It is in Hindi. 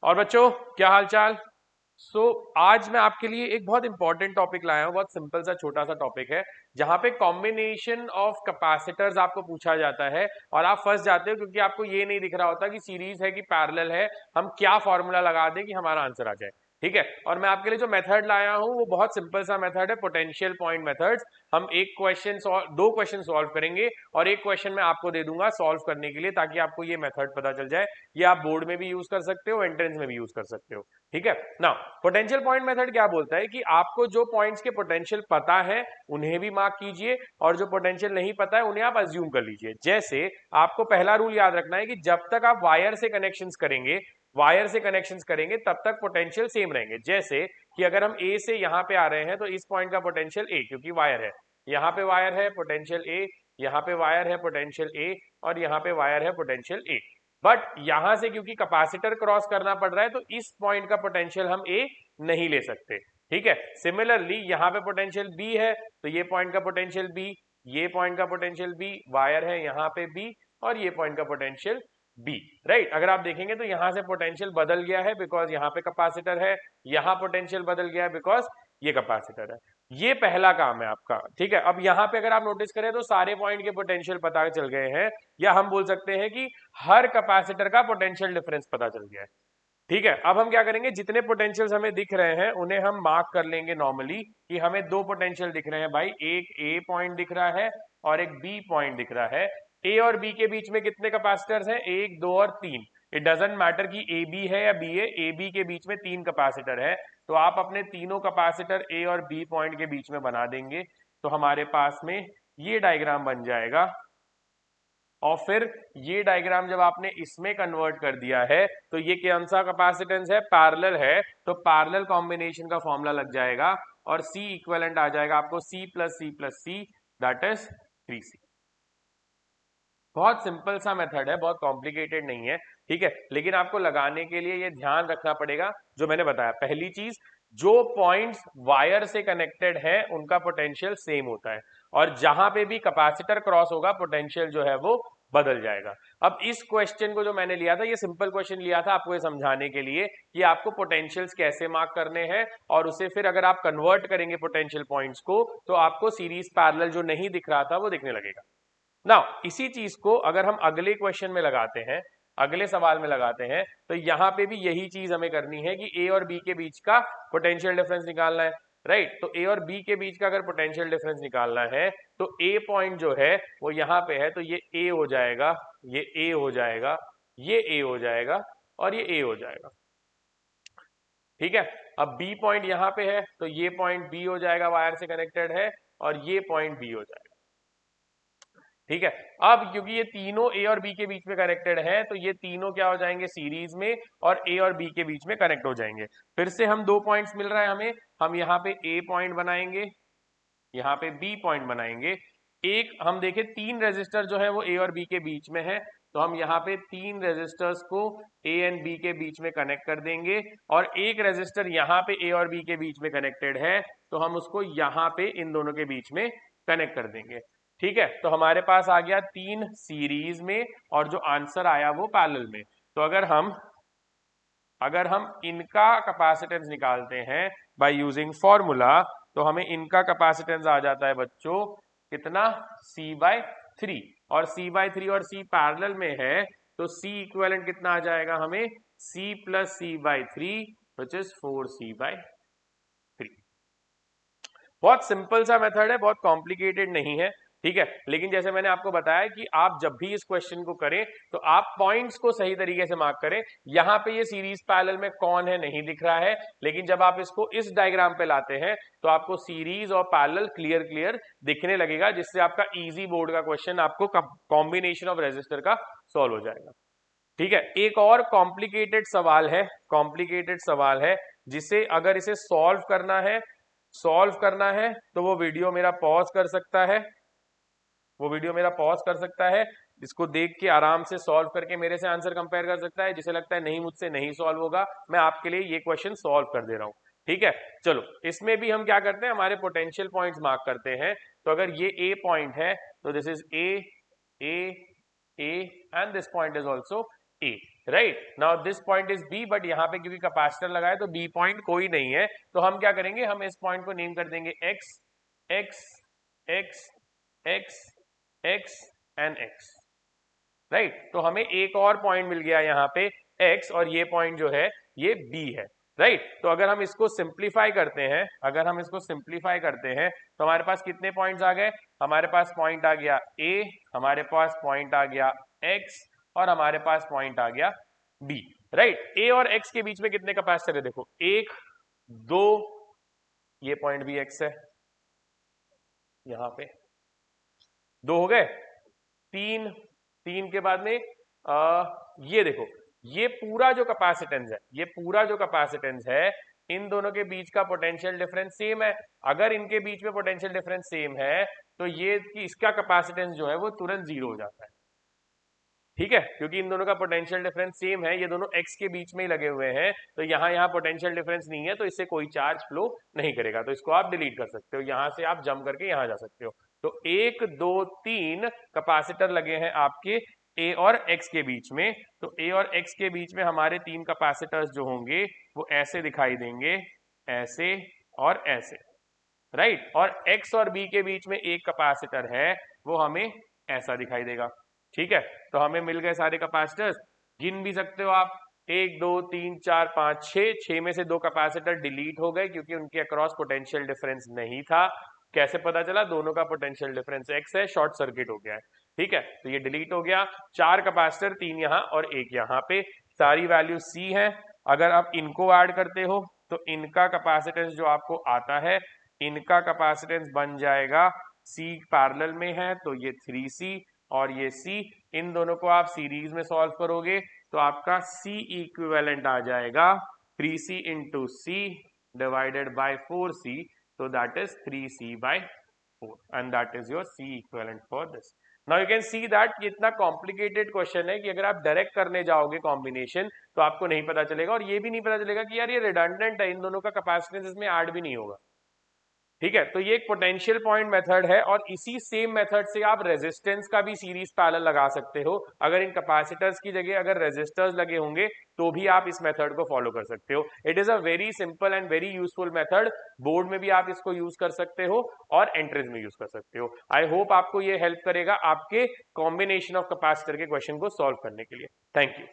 और बच्चों क्या हाल चाल। आज मैं आपके लिए एक बहुत इंपॉर्टेंट टॉपिक लाया हूँ। बहुत सिंपल सा छोटा सा टॉपिक है जहां पे कॉम्बिनेशन ऑफ कैपेसिटर्स आपको पूछा जाता है और आप फंस जाते हो क्योंकि आपको ये नहीं दिख रहा होता कि सीरीज है कि पैरेलल है, हम क्या फॉर्मूला लगा दें कि हमारा आंसर आ जाए। ठीक है, और मैं आपके लिए जो मेथड लाया हूँ वो बहुत सिंपल सा मेथड है, पोटेंशियल पॉइंट मेथड्स। हम दो क्वेश्चन सॉल्व करेंगे और एक क्वेश्चन मैं आपको दे दूंगा सॉल्व करने के लिए, ताकि आपको ये मेथड पता चल जाए। ये आप बोर्ड में भी यूज कर सकते हो, एंट्रेंस में भी यूज कर सकते हो। ठीक है ना। पोटेंशियल पॉइंट मेथड क्या बोलता है कि आपको जो पॉइंट्स के पोटेंशियल पता है उन्हें भी मार्क कीजिए और जो पोटेंशियल नहीं पता है उन्हें आप अज्यूम कर लीजिए। जैसे आपको पहला रूल याद रखना है कि जब तक आप वायर से कनेक्शंस करेंगे तब तक पोटेंशियल सेम रहेंगे। जैसे कि अगर हम ए से यहां पे आ रहे हैं तो इस पॉइंट का पोटेंशियल ए, क्योंकि वायर है, यहाँ पे वायर है पोटेंशियल ए, यहाँ पे वायर है पोटेंशियल ए, और यहाँ पे वायर है पोटेंशियल ए। बट यहां से क्योंकि कैपेसिटर क्रॉस करना पड़ रहा है तो इस पॉइंट का पोटेंशियल हम ए नहीं ले सकते। ठीक है, सिमिलरली यहाँ पे पोटेंशियल बी है तो ये पॉइंट का पोटेंशियल बी, ये पॉइंट का पोटेंशियल बी, वायर है यहाँ पे बी, और ये पॉइंट का पोटेंशियल बी। राइट, अगर आप देखेंगे तो यहां से पोटेंशियल बदल गया है बिकॉज यहाँ पे कैपेसिटर है, यहाँ पोटेंशियल बदल गया है बिकॉज ये कैपेसिटर है। ये पहला काम है आपका। ठीक है, अब यहाँ पे अगर आप नोटिस करें तो सारे पॉइंट के पोटेंशियल पता चल गए हैं, या हम बोल सकते हैं कि हर कैपेसिटर का पोटेंशियल डिफरेंस पता चल गया है। ठीक है, अब हम क्या करेंगे, जितने पोटेंशियल्स हमें दिख रहे हैं उन्हें हम मार्क कर लेंगे नॉर्मली कि हमें दो पोटेंशियल दिख रहे हैं भाई, एक ए पॉइंट दिख रहा है और एक बी पॉइंट दिख रहा है। ए और बी के बीच में कितने कैपेसिटर्स हैं, एक, दो और तीन। इट डजंट मैटर कि ए बी है या बी है, ए बी के बीच में तीन कैपेसिटर है, तो आप अपने तीनों कैपेसिटर ए और बी पॉइंट के बीच में बना देंगे तो हमारे पास में ये डायग्राम बन जाएगा। और फिर ये डायग्राम जब आपने इसमें कन्वर्ट कर दिया है तो ये कौन सा कैपेसिटेंस है, पैरेलल है, तो पैरेलल कॉम्बिनेशन का फॉर्मूला लग जाएगा और C इक्विवेलेंट आ जाएगा आपको C plus C that is 3C। बहुत सिंपल सा मेथड है, बहुत कॉम्प्लिकेटेड नहीं है। ठीक है, लेकिन आपको लगाने के लिए ये ध्यान रखना पड़ेगा जो मैंने बताया। पहली चीज, जो पॉइंट्स वायर से कनेक्टेड है उनका पोटेंशियल सेम होता है, और जहां पे भी कैपेसिटर क्रॉस होगा पोटेंशियल जो है वो बदल जाएगा। अब इस क्वेश्चन को जो मैंने लिया था, ये सिंपल क्वेश्चन लिया था आपको ये समझाने के लिए कि आपको पोटेंशियल्स कैसे मार्क करने हैं, और उसे फिर अगर आप कन्वर्ट करेंगे पोटेंशियल पॉइंट्स को तो आपको सीरीज पैरेलल जो नहीं दिख रहा था वो दिखने लगेगा। नाउ इसी चीज को अगर हम अगले क्वेश्चन में लगाते हैं, अगले सवाल में लगाते हैं, तो यहां पे भी यही चीज हमें करनी है कि ए और बी के बीच का पोटेंशियल डिफरेंस निकालना है। राइट, तो ए और बी के बीच का अगर पोटेंशियल डिफरेंस निकालना है तो ए पॉइंट जो है वो यहाँ पे है, तो ये ए हो जाएगा, ये ए हो जाएगा, ये ए हो जाएगा, और ये ए हो जाएगा। ठीक है, अब बी पॉइंट यहाँ पे है तो ये पॉइंट बी हो जाएगा, वायर से कनेक्टेड है, और ये पॉइंट बी हो जाएगा। ठीक है, अब क्योंकि ये तीनों ए और बी के बीच में कनेक्टेड है तो ये तीनों क्या हो जाएंगे सीरीज में, और ए और बी के बीच में कनेक्ट हो जाएंगे। फिर से हम दो पॉइंट्स मिल रहा है हमें, हम यहाँ पे ए पॉइंट बनाएंगे, यहाँ पे बी पॉइंट बनाएंगे। एक हम देखें तीन रेजिस्टर जो है वो ए और बी के बीच में है, तो हम यहाँ पे तीन रेजिस्टर्स को ए एंड बी के बीच में कनेक्ट कर देंगे, और एक रेजिस्टर यहाँ पे ए और बी के बीच में कनेक्टेड है तो हम उसको यहाँ पे इन दोनों के बीच में कनेक्ट कर देंगे। ठीक है, तो हमारे पास आ गया तीन सीरीज में और जो आंसर आया वो पैरेलल में। तो अगर हम इनका कैपेसिटेंस निकालते हैं बाय यूजिंग फॉर्मूला तो हमें इनका कैपेसिटेंस आ जाता है बच्चों कितना, C/3, और C/3 और C पैरेलल में है तो C इक्विवेलेंट कितना आ जाएगा हमें, C plus C/3 which is 4C/3। बहुत सिंपल सा मेथड है, बहुत कॉम्प्लिकेटेड नहीं है। ठीक है, लेकिन जैसे मैंने आपको बताया कि आप जब भी इस क्वेश्चन को करें तो आप पॉइंट्स को सही तरीके से मार्क करें। यहाँ पे ये सीरीज पैरेलल में कौन है नहीं दिख रहा है, लेकिन जब आप इसको इस डायग्राम पे लाते हैं तो आपको सीरीज और पैरेलल क्लियर दिखने लगेगा, जिससे आपका इजी बोर्ड का क्वेश्चन आपको कॉम्बिनेशन ऑफ रेजिस्टर का सॉल्व हो जाएगा। ठीक है, एक और कॉम्प्लिकेटेड सवाल है जिसे अगर इसे सॉल्व करना है तो वो वीडियो मेरा पॉज कर सकता है, इसको देख के आराम से सॉल्व करके मेरे से आंसर कंपेयर कर सकता है। जिसे लगता है नहीं मुझसे नहीं सॉल्व होगा, मैं आपके लिए ये क्वेश्चन सॉल्व कर दे रहा हूं। ठीक है, चलो इसमें भी हम क्या करते हैं, हमारे पोटेंशियल पॉइंट्स मार्क करते हैं। तो अगर ये ए पॉइंट है तो this is A and this point is also A. Right. Now this point is B, but यहाँ पे क्योंकि कैपेसिटर लगा है तो बी पॉइंट कोई नहीं है, तो हम क्या करेंगे, हम इस पॉइंट को नेम कर देंगे x x x x x and x. Right, तो हमें एक और पॉइंट मिल गया यहाँ पे x, और ये पॉइंट जो है ये b है। राइट, तो अगर हम इसको सिंप्लीफाई करते हैं, अगर हम इसको सिंप्लीफाई करते हैं तो हमारे पास कितने पॉइंट्स आ गए, हमारे पास पॉइंट आ गया a, हमारे पास पॉइंट आ गया x, और हमारे पास पॉइंट आ गया b। राइट, a और x के बीच में कितने कैपेसिटर है, देखो 1 2, ये पॉइंट भी x है, यहाँ पे 2 हो गए, 3, 3 के बाद में ये देखो, ये पूरा जो कैपेसिटेंस है, ये पूरा जो कैपेसिटेंस है, इन दोनों के बीच का पोटेंशियल डिफरेंस सेम है। अगर इनके बीच में पोटेंशियल डिफरेंस सेम है तो ये कि इसका कैपेसिटेंस जो है वो तुरंत जीरो हो जाता है। ठीक है, क्योंकि इन दोनों का पोटेंशियल डिफरेंस सेम है, ये दोनों x के बीच में ही लगे हुए हैं, तो यहाँ पोटेंशियल डिफरेंस नहीं है, तो इससे कोई चार्ज फ्लो नहीं करेगा, तो इसको आप डिलीट कर सकते हो, यहां से आप जंप करके यहां जा सकते हो। तो 1 2 3 कैपेसिटर लगे हैं आपके a और x के बीच में, तो a और x के बीच में हमारे 3 कैपेसिटर्स जो होंगे वो ऐसे दिखाई देंगे, ऐसे और ऐसे। राइट, और x और b के बीच में एक कैपेसिटर है, वो हमें ऐसा दिखाई देगा। ठीक है, तो हमें मिल गए सारे कैपेसिटर्स, गिन भी सकते हो आप, 1 2 3 4 5 6, 6 में से 2 कैपेसिटर डिलीट हो गए क्योंकि उनके अक्रॉस पोटेंशियल डिफरेंस नहीं था। कैसे पता चला, दोनों का पोटेंशियल डिफरेंस x है, शॉर्ट सर्किट हो गया है। ठीक है, तो ये डिलीट हो गया, 4 कैपेसिटर, 3 यहाँ और 1 यहाँ पे, सारी वैल्यू c है। अगर आप इनको ऐड करते हो तो इनका कैपेसिटेंस जो आपको आता है, इनका कैपेसिटेंस बन जाएगा, c पैरेलल में है तो ये 3c और ये c, इन दोनों को आप सीरीज में सॉल्व करोगे तो आपका c इक्विवेलेंट आ जाएगा 3c into c divided by 4c, so that is 3c by 4 and that is your c equivalent for this. Now you can see that ये इतना कॉम्प्लिकेटेड क्वेश्चन है कि अगर आप डायरेक्ट करने जाओगे कॉम्बिनेशन तो आपको नहीं पता चलेगा, और ये भी नहीं पता चलेगा कि यार ये रिडंडेंट है, इन दोनों का कैपेसिटेंस इसमें ऐड भी नहीं होगा। ठीक है, तो ये एक पोटेंशियल पॉइंट मेथड है, और इसी सेम मेथड से आप रेजिस्टेंस का भी सीरीज पैरेलल लगा सकते हो। अगर इन कैपेसिटर्स की जगह अगर रेजिस्टर्स लगे होंगे तो भी आप इस मेथड को फॉलो कर सकते हो। It is a very simple and very useful method, board में भी आप इसको यूज कर सकते हो और एंट्रीज में यूज कर सकते हो। आई होप आपको ये हेल्प करेगा आपके कॉम्बिनेशन ऑफ कैपेसिटर के क्वेश्चन को सॉल्व करने के लिए। Thank you.